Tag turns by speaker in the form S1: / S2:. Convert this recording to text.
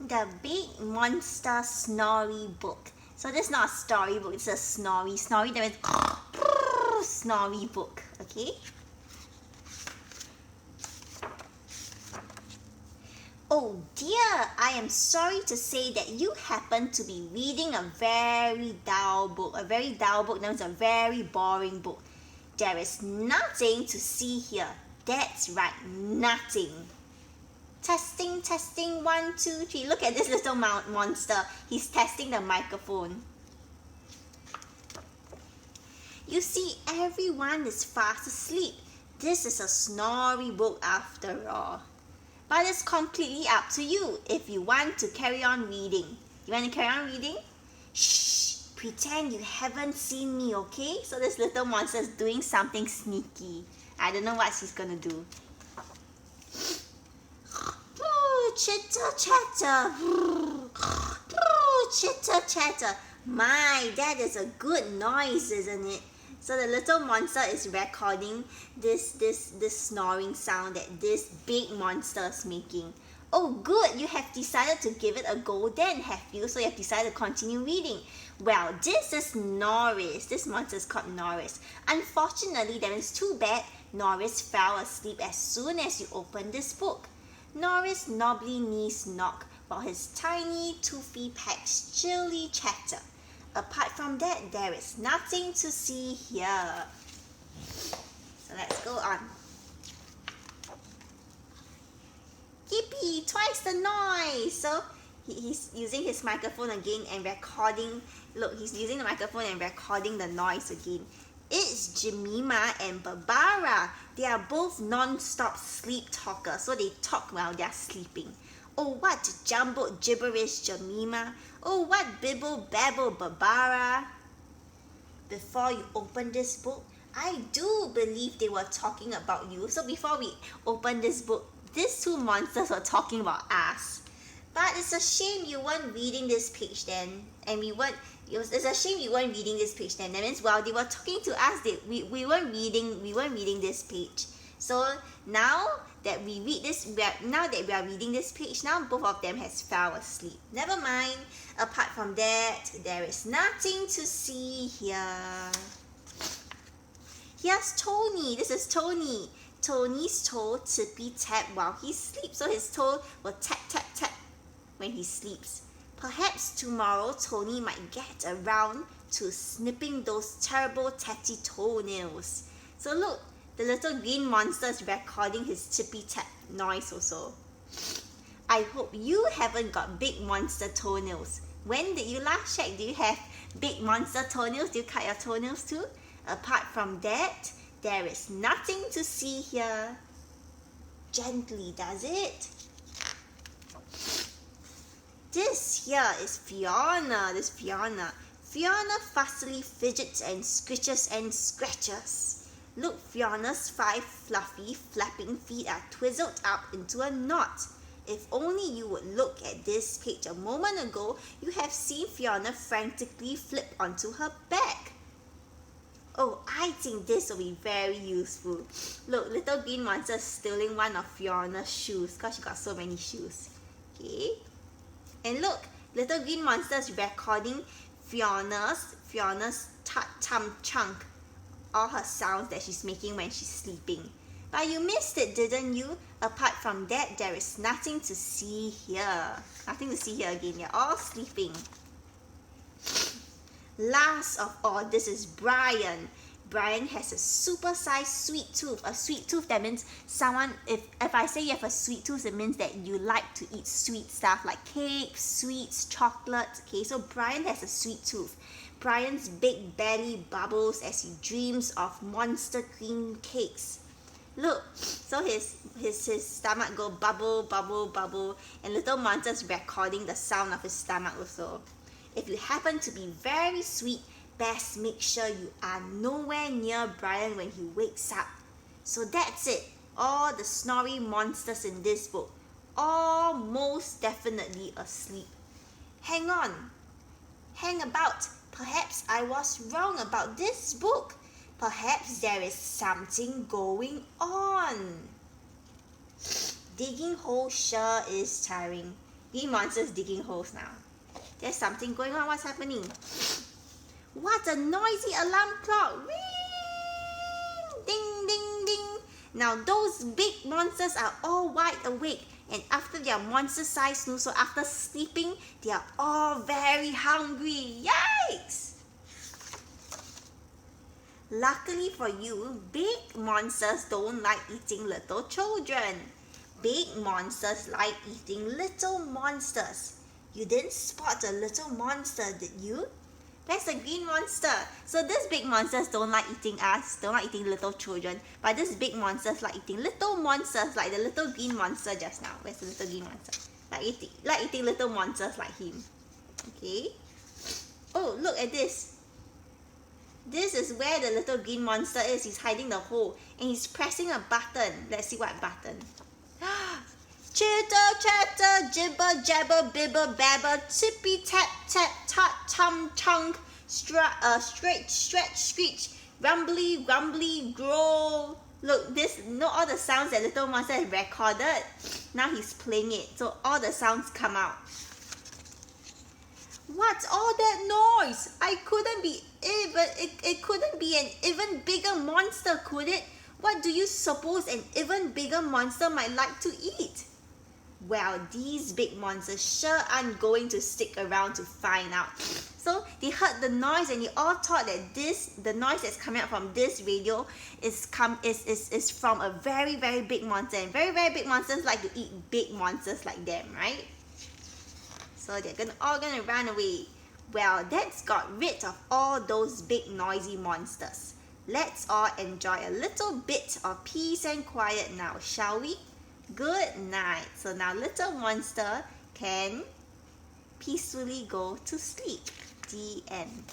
S1: The Big Monster Snorey book. So this is not a story book, it's a Snorey. Snorey, that means Snorey book, okay? Oh dear, I am sorry to say that you happen to be reading a very dull book. A very dull book, that means a very boring book. There is nothing to see here. That's right, nothing. Testing, testing, 1, 2, 3. Look at this little monster. He's testing the microphone. You see, everyone is fast asleep. This is a Snorey book after all. But it's completely up to you if you want to carry on reading. You want to carry on reading? Shh! Pretend you haven't seen me, okay? So this little monster is doing something sneaky. I don't know what she's gonna do. Chitter chatter. Chitter chatter. My, that is a good noise, isn't it? So the little monster is recording this snoring sound that this big monster is making. Oh good, you have decided to give it a go then, have you? So you have decided to continue reading. Well, this is Norris. This monster is called Norris. Unfortunately, that is too bad. Norris fell asleep as soon as you opened this book. Norris' knobbly knees knock while his tiny toothy pecs chilly chatter. Apart from that, there is nothing to see here. So let's go on. Yippee! Twice the noise! So he's using his microphone again and recording. Look, he's using the microphone and recording the noise again. It's Jemima and Barbara. They are both non-stop sleep talkers, so they talk while they're sleeping. Oh, what jumbled gibberish, Jemima. Oh, what bibble babble, Barbara. Before you open this book, I do believe they were talking about you. So before we open this book, these two monsters were talking about us. But it's a shame you weren't reading this page then. And it's a shame you weren't reading this page then. That means while they were talking to us, we weren't reading this page. So now that we are reading this page, now both of them has fell asleep. Never mind. Apart from that, there is nothing to see here. Here's Tony. This is Tony. Tony's toe tippy tap while he sleeps. So his toe will tap tap tap when he sleeps. Perhaps tomorrow Tony might get around to snipping those terrible tatty toenails. So look, the little green monster is recording his tippy tap noise also. I hope you haven't got big monster toenails. When did you last check? Do you have big monster toenails? Do you cut your toenails too? Apart from that, there is nothing to see here. Gently, does it? This here is Fiona. Fiona fussily fidgets and scritches and scratches. Look, Fiona's 5 fluffy, flapping feet are twizzled up into a knot. If only you would look at this page a moment ago, you have seen Fiona frantically flip onto her back. Oh, I think this will be very useful. Look, little green monster is stealing one of Fiona's shoes because she got so many shoes. Okay. And look, little green monster is recording Fiona's tum chunk, all her sounds that she's making when she's sleeping. But you missed it, didn't you? Apart from that, there is nothing to see here. Nothing to see here again. You're all sleeping. Last of all, this is Brian. Brian has a super-sized sweet tooth. A sweet tooth, that means someone, if I say you have a sweet tooth, it means that you like to eat sweet stuff like cakes, sweets, chocolate. Okay, so Brian has a sweet tooth. Brian's big belly bubbles as he dreams of monster cream cakes. Look, so his stomach go bubble, bubble, bubble, and little monster's recording the sound of his stomach also. If you happen to be very sweet, best make sure you are nowhere near Brian when he wakes up. So that's it. All the Snorey monsters in this book, all most definitely asleep. Hang on. Hang about. Perhaps I was wrong about this book. Perhaps there is something going on. Digging holes sure is tiring. Green monster's digging holes now. There's something going on. What's happening? What a noisy alarm clock! Ring! Ding, ding, ding. Now those big monsters are all wide awake, and after their monster-sized snooze, so after sleeping, they are all very hungry. Yikes! Luckily for you, big monsters don't like eating little children. Big monsters like eating little monsters. You didn't spot a little monster, did you? That's a green monster. So these big monsters don't like eating us, don't like eating little children, but these big monsters like eating little monsters like the little green monster just now. Where's the little green monster? Like eating little monsters like him. Okay. Oh, look at this. This is where the little green monster is. He's hiding the hole and he's pressing a button. Let's see what button. Chitter chatter, jibber jabber, bibber babber, tippy tap tap tot tum chunk, stretch stretch screech, rumbly grumbly growl. Look, all the sounds that little monster has recorded. Now he's playing it, so all the sounds come out. What's all that noise? It couldn't be an even bigger monster, could it? What do you suppose an even bigger monster might like to eat? Well, these big monsters sure aren't going to stick around to find out. So they heard the noise and they all thought that the noise that's coming out from this radio is from a very, very big monster. And very, very big monsters like to eat big monsters like them, right? So they're all gonna run away. Well, that's got rid of all those big noisy monsters. Let's all enjoy a little bit of peace and quiet now, shall we? Good night. So now little monster can peacefully go to sleep. The end.